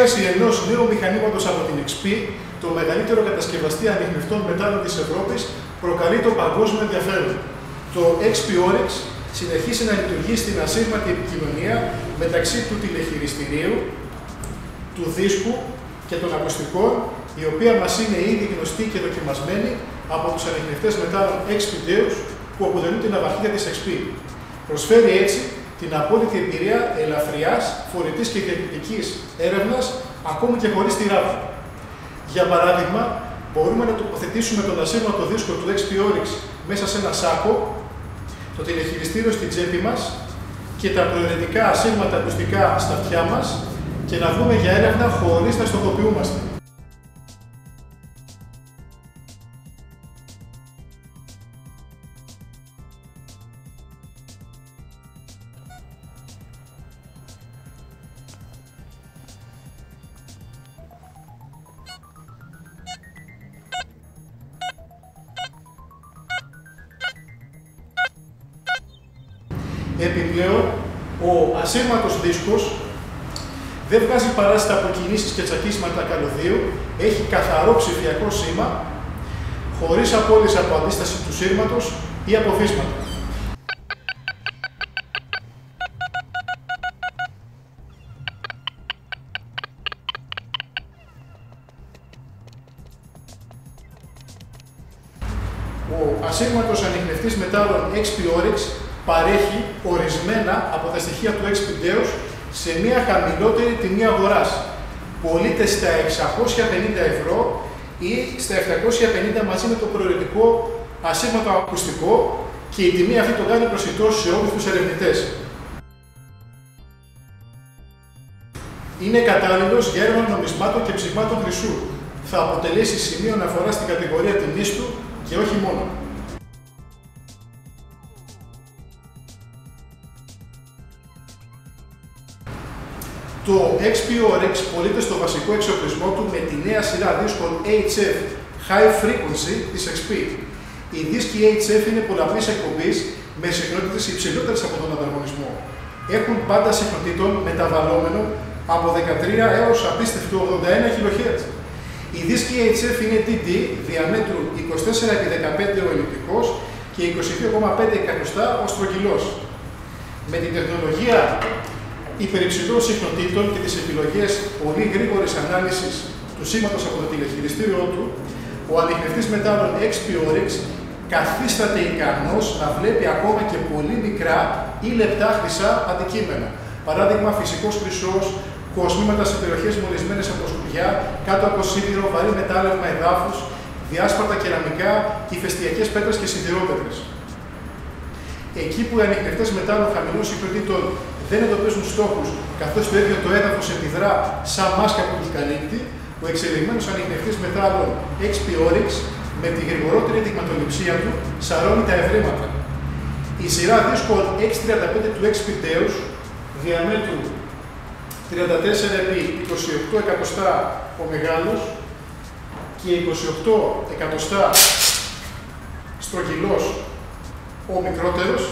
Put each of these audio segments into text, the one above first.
παρουσίαση ενός νέου μηχανήματος από την XP, το μεγαλύτερο κατασκευαστή ανιχνευτών μετάλλων της Ευρώπης, προκαλεί το παγκόσμιο ενδιαφέρον. Το XP Oryx συνεχίζει να λειτουργεί στην ασύρματη επικοινωνία μεταξύ του τηλεχειριστηρίου, του δίσκου και των ακουστικών, η οποία μας είναι ήδη γνωστή και δοκιμασμένη από τους ανιχνευτές μετάλλων XP Deus που αποτελούν την ναυαρχίδα της XP. Προσφέρει έτσι την απόλυτη εμπειρία ελαφριάς, φορητής και διαιτητικής έρευνας, ακόμη και χωρίς τη ράβδα. Για παράδειγμα, μπορούμε να τοποθετήσουμε τον ασύρματο δίσκο του XP Oryx μέσα σε ένα σάκο, το τηλεχειριστήριο στην τσέπη μας και τα προαιρετικά ασύρματα ακουστικά στα αυτιά μας και να βγούμε για έρευνα χωρίς να στοχοποιούμαστε. Επιπλέον, ο ασύρματος δίσκος δεν βγάζει παράσιτα από κινήσεις και τσακίσματα καλωδίου, έχει καθαρό ψηφιακό σήμα, χωρίς απώλειες από αντίσταση του σύρματος ή από βίσματα. Ο ασύρματος ανιχνευτής μετάλλων XP Oryx παρέχει ορισμένα από τα στοιχεία του XP Deus σε μια χαμηλότερη τιμή αγοράς. Πωλείται στα 650 ευρώ ή στα 750 μαζί με το προαιρετικό ασύρματο ακουστικό και η τιμή αυτή το κάνει προσιτό σε όλους τους ερευνητές. Είναι κατάλληλος για έρευνα νομισμάτων και ψυγμάτων χρυσού. Θα αποτελέσει σημείο αναφορά στην κατηγορία τιμής του και όχι μόνο. Το XP Oryx πωλείται στο βασικό εξοπλισμό του με τη νέα σειρά δίσκων HF High Frequency της XP. Οι δίσκοι HF είναι πολλαπλής εκπομπής με συχνότητες υψηλότερες από τον ανταγωνισμό. Έχουν πάντα συχνοτήτων μεταβαλλόμενων από 13 έως απίστευτο 81 kHz. Οι δίσκοι HF είναι DD διαμέτρου 24x15 ο ελλειπτικός και 22,5 εκατοστά ο στρογγυλός. Με την τεχνολογία υπερυψηλών συχνοτήτων και τις επιλογές πολύ γρήγορης ανάλυσης του σήματος από το τηλεχειριστήριό του, ο ανιχνευτής μετάλλων XP Oryx καθίσταται ικανός να βλέπει ακόμα και πολύ μικρά ή λεπτά χρυσά αντικείμενα. Παράδειγμα, φυσικός χρυσός, κοσμήματα σε περιοχές μολυσμένες από σκουριά, κάτω από σίδηρο, βαρύ μετάλλευμα εδάφους, διάσπαρτα κεραμικά, ηφαιστειακές πέτρες και σιδηρόπετρες. Εκεί που οι ανιχνευτές μετάλλων χαμηλών συχνοτήτων δεν εντοπίζουν στόχους, καθώς το ίδιο το έδαφος επιδρά σαν μάσκα που τους καλύπτει, ο εξελιγμένος ανιχνευτής μετάλλων XP Oryx με τη γρηγορότερη δειγματοληψία του σαρώνει τα ευρήματα. Η σειρά δίσκων X35 του XP Deus διαμέτρου 34x28 εκατοστά ο μεγάλος και 28 εκατοστά στρογγυλός ο μικρότερος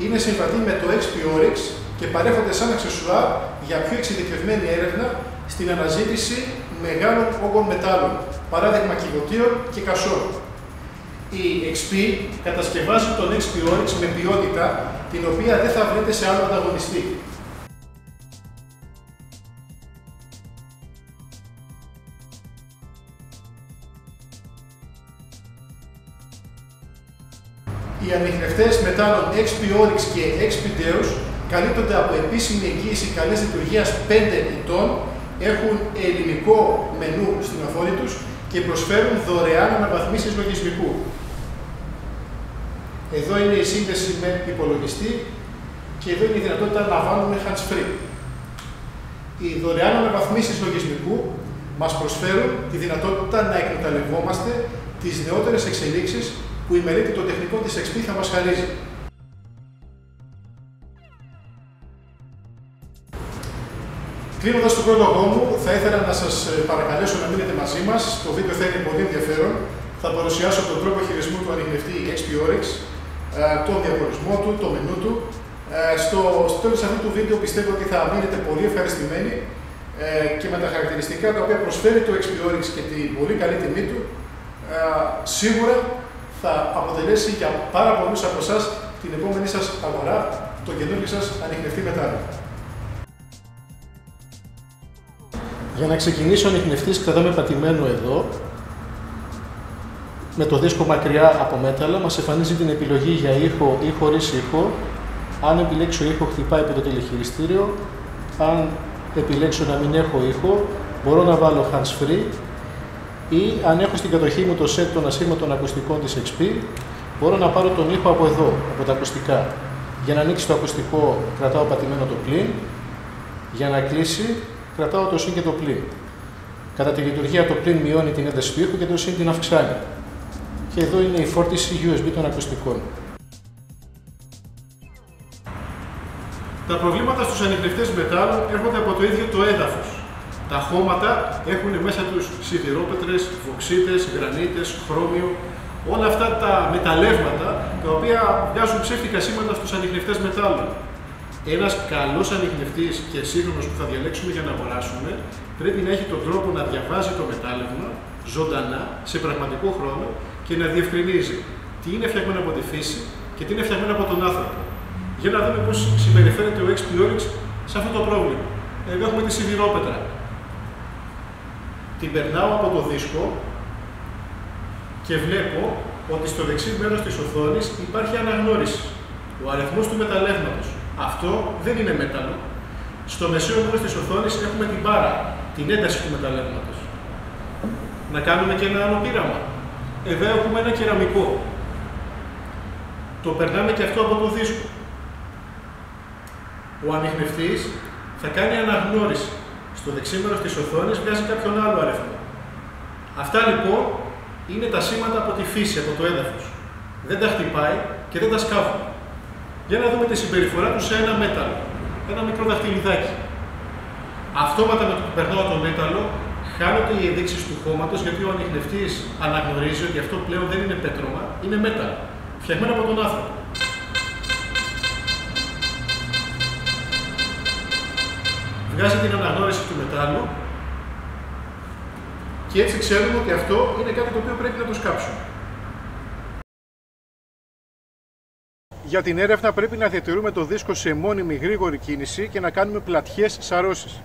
είναι συμβατή με το XP Oryx και παρέχονται σαν αξεσουάρ για πιο εξειδικευμένη έρευνα στην αναζήτηση μεγάλων όγκων μετάλλων, παράδειγμα κυβωτίων και κασών. Η XP κατασκευάζει τον XP Oryx με ποιότητα την οποία δεν θα βρείτε σε άλλο ανταγωνιστή. Οι ανιχνευτές μετάλλων XP Oryx και XP Deus καλύπτονται από επίσημη εγγύηση καλής λειτουργίας 5 ετών, έχουν ελληνικό μενού στην οθόνη τους και προσφέρουν δωρεάν αναβαθμίσεις λογισμικού. Εδώ είναι η σύνδεση με υπολογιστή και εδώ είναι η δυνατότητα να βάλουμε hands-free. Οι δωρεάν αναβαθμίσεις λογισμικού μας προσφέρουν τη δυνατότητα να εκμεταλλευόμαστε τις νεότερες εξελίξεις που η μελέτη των τεχνικών της XP θα μας χαρίζει. Κλείνοντας τον πρόλογό μου, θα ήθελα να σας παρακαλέσω να μείνετε μαζί μας. Το βίντεο θα είναι πολύ ενδιαφέρον. Θα παρουσιάσω τον τρόπο χειρισμού του ανιχνευτή XP Oryx, τον διαχωρισμό του, το μενού του. Στο τέλος αυτού του βίντεο πιστεύω ότι θα μείνετε πολύ ευχαριστημένοι και με τα χαρακτηριστικά τα οποία προσφέρει το XP-Oryx και την πολύ καλή τιμή του, σίγουρα θα αποτελέσει για πάρα πολλούς από εσάς την επόμενη σας αγορά, το καινούργιο σας ανιχνευτή μετάλλο. Για να ξεκινήσει ο ανιχνευτής κρατάμε πατημένο εδώ. Με το δίσκο μακριά από μέταλλα μας εμφανίζει την επιλογή για ήχο ή χωρίς ήχο. Αν επιλέξω ήχο, χτυπάει από το τηλεχειριστήριο. Αν επιλέξω να μην έχω ήχο, μπορώ να βάλω hands free, ή αν έχω στην κατοχή μου το set των ασύρματων ακουστικών της XP, μπορώ να πάρω τον ήχο από εδώ, από τα ακουστικά. Για να ανοίξει το ακουστικό κρατάω πατημένο το πλην, για να κλείσει κρατάω το συν και το πλην. Κατά τη λειτουργία το πλην μειώνει την ένταση του ήχου και το συν την αυξάνει. Και εδώ είναι η φόρτιση USB των ακουστικών. Τα προβλήματα στους ανιχνευτές μετάλλων έρχονται από το ίδιο το έδαφος. Τα χώματα έχουν μέσα τους σιδηρόπετρες, βοξίτες, γρανίτες, χρώμιο, όλα αυτά τα μεταλλεύματα τα οποία βγάζουν ψεύτικα σήματα στους ανιχνευτές μετάλλων. Ένας καλός ανιχνευτής και σύγχρονος που θα διαλέξουμε για να αγοράσουμε πρέπει να έχει τον τρόπο να διαβάζει το μετάλλευμα ζωντανά, σε πραγματικό χρόνο και να διευκρινίζει τι είναι φτιαγμένο από τη φύση και τι είναι φτιαγμένο από τον άνθρωπο. Για να δούμε πώς συμπεριφέρεται ο XP-Oryx σε αυτό το πρόβλημα. Εδώ έχουμε τη σιδηρόπετρα. Την περνάω από το δίσκο και βλέπω ότι στο δεξί μέρος της οθόνης υπάρχει αναγνώριση. Ο αριθμός του μεταλλεύματος. Αυτό δεν είναι μέταλλο. Στο μεσαίο μέρος της οθόνης έχουμε την μπάρα, την ένταση του μεταλλεύματος. Να κάνουμε και ένα άλλο πείραμα. Εδώ έχουμε ένα κεραμικό. Το περνάμε και αυτό από το δίσκο. Ο ανιχνευτής θα κάνει αναγνώριση. Στο δεξί μέρος της οθόνης βγάζει κάποιον άλλο αριθμό. Αυτά λοιπόν είναι τα σήματα από τη φύση, από το έδαφος. Δεν τα χτυπάει και δεν τα σκάβουν. Για να δούμε τη συμπεριφορά του σε ένα μέταλλο. Ένα μικρό δαχτυλιδάκι. Αυτόματα με το που περνάω το μέταλλο, χάνονται οι ενδείξεις του χώματος, γιατί ο ανιχνευτής αναγνωρίζει ότι αυτό πλέον δεν είναι πέτρωμα, είναι μέταλλο. Φτιαγμένο από τον άνθρωπο. Βγάζει την αναγνώριση του μετάλλου και έτσι ξέρουμε ότι αυτό είναι κάτι το οποίο πρέπει να το σκάψουμε. Για την έρευνα πρέπει να διατηρούμε το δίσκο σε μόνιμη γρήγορη κίνηση και να κάνουμε πλατιές σαρώσεις.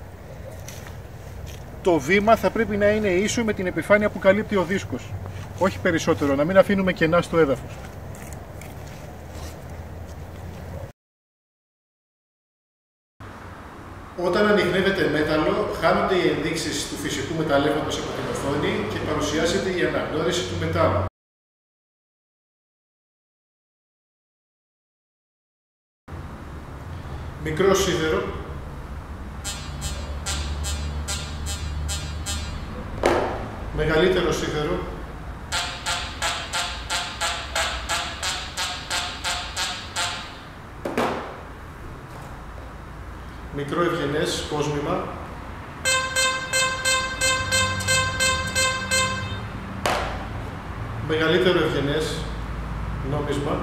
Το βήμα θα πρέπει να είναι ίσο με την επιφάνεια που καλύπτει ο δίσκος. Όχι περισσότερο, να μην αφήνουμε κενά στο έδαφος. Όταν ανιχνεύεται μέταλλο, χάνονται οι ενδείξεις του φυσικού μεταλλεύματος από την οθόνη και παρουσιάζεται η αναγνώριση του μετάλλου. Μικρό σίδερο, μεγαλύτερο σίδερο, μικρό ευγενές κόσμημα, μεγαλύτερο ευγενές νόμισμα,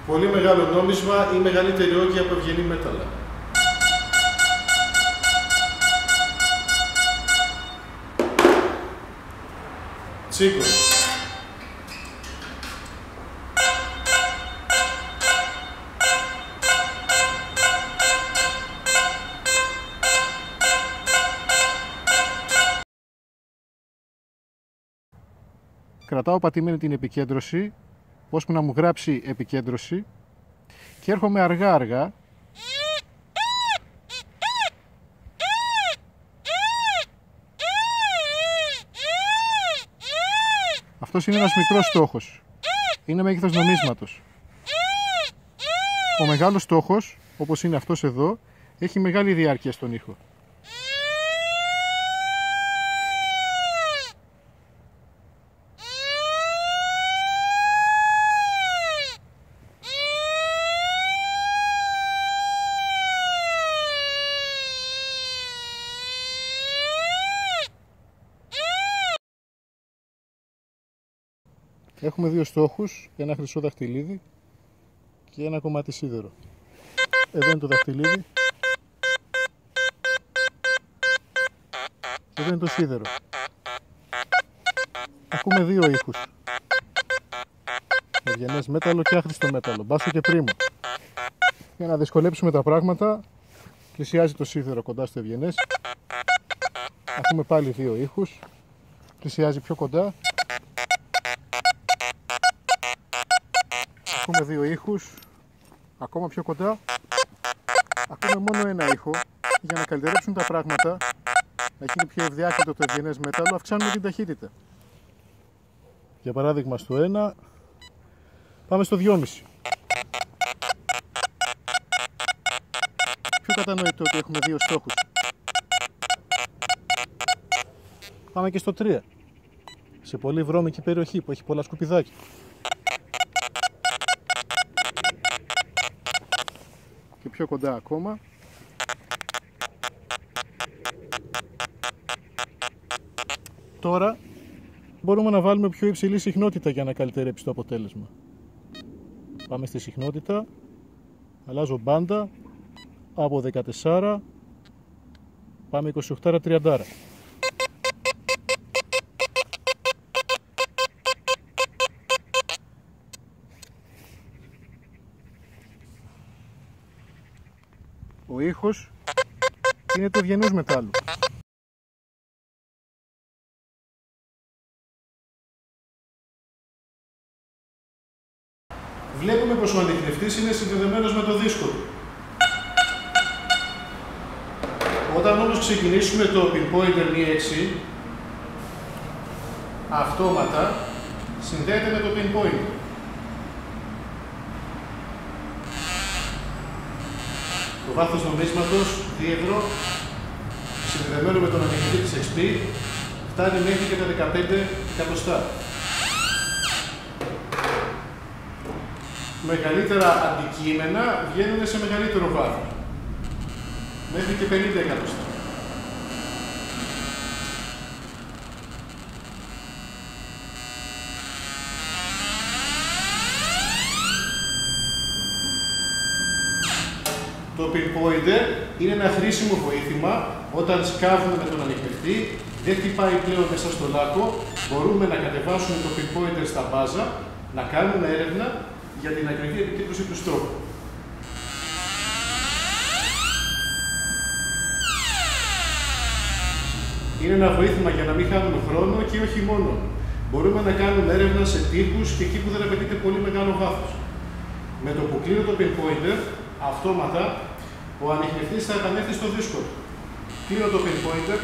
πολύ μεγάλο νόμισμα ή μεγαλύτερη όγκη από ευγενή μέταλλα. Τσίκο. Κρατάω πατημένη την επικέντρωση, ώσπου να μου γράψει επικέντρωση και έρχομαι αργά αυτός είναι ένας μικρός στόχος, είναι μέγεθος νομίσματος. Ο μεγάλος στόχος, όπως είναι αυτός εδώ, έχει μεγάλη διάρκεια στον ήχο. Έχουμε δύο στόχους, ένα χρυσό δαχτυλίδι και ένα κομμάτι σίδερο. Εδώ είναι το δαχτυλίδι. Και εδώ είναι το σίδερο. Ακούμε δύο ήχους. Ευγενές μέταλλο και άχρηστο μέταλλο, μπάσο και πρίμο. Για να δυσκολέψουμε τα πράγματα, πλησιάζει το σίδερο κοντά στο ευγενές. Ακούμε πάλι δύο ήχους. Πλησιάζει πιο κοντά. Ακούμε δύο ήχους. Ακόμα πιο κοντά. Ακούμε μόνο ένα ήχο. Για να καλυτερέψουν τα πράγματα, να γίνει πιο ευδιάκριτο το ευγενές μέταλλο, αυξάνουμε την ταχύτητα. Για παράδειγμα στο 1, πάμε στο 2,5. Πιο κατανοητό ότι έχουμε δύο στόχους. Πάμε και στο 3. Σε πολύ βρώμικη περιοχή που έχει πολλά σκουπιδάκια. Και πιο κοντά ακόμα. Τώρα μπορούμε να βάλουμε πιο υψηλή συχνότητα για να καλυτερέψει το αποτέλεσμα. Πάμε στη συχνότητα, αλλάζω μπάντα, από 14 πάμε 28-30. Ο ήχος είναι του ευγενούς μετάλλου. Βλέπουμε πως ο ανιχνευτής είναι συνδεδεμένος με το δίσκο του. Όταν όμως ξεκινήσουμε το pinpointer Mi 6, αυτόματα συνδέεται με το pinpointer. Το βάθος νομίσματος, δίευρο, συνδεδεμένο με τον ανιχνευτή της XP, φτάνει μέχρι και τα 15 εκατοστά. Μεγαλύτερα αντικείμενα βγαίνουν σε μεγαλύτερο βάθος, μέχρι και 50 εκατοστά. Το pinpointer είναι ένα χρήσιμο βοήθημα όταν σκάβουμε με τον ανιχνευτή, δεν χτυπάει πλέον μέσα στο λάκκο, μπορούμε να κατεβάσουμε το pinpointer στα μπάζα, να κάνουμε έρευνα για την ακριβή επικέντρωση του στόχου. Είναι ένα βοήθημα για να μην χάνουμε χρόνο και όχι μόνο. Μπορούμε να κάνουμε έρευνα σε τείχους και εκεί που δεν απαιτείται πολύ μεγάλο βάθος. Με το που κλείνω το pinpointer, αυτόματα ο ανιχνευτής θα επανέλθει στο δίσκο του. Κλείνω το pinpointer,